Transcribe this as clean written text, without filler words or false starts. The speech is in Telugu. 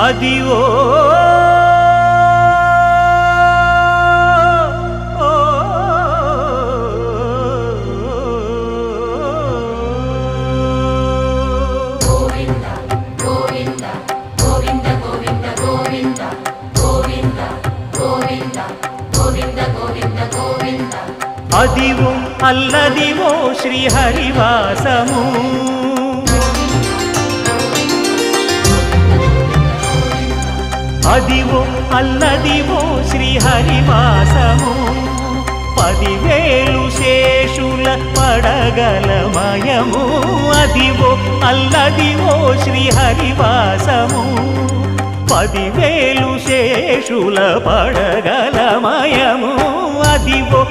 అదివో అదివో అల్లదివో శ్రీహరివాసము అదివో అల్లదివో శ్రీహరివాసము 10,000 శేషుల పడగలమయము అదివో అల్లదివో శ్రీహరివాసము 10,000 శేషుల పడగలమయము అదివో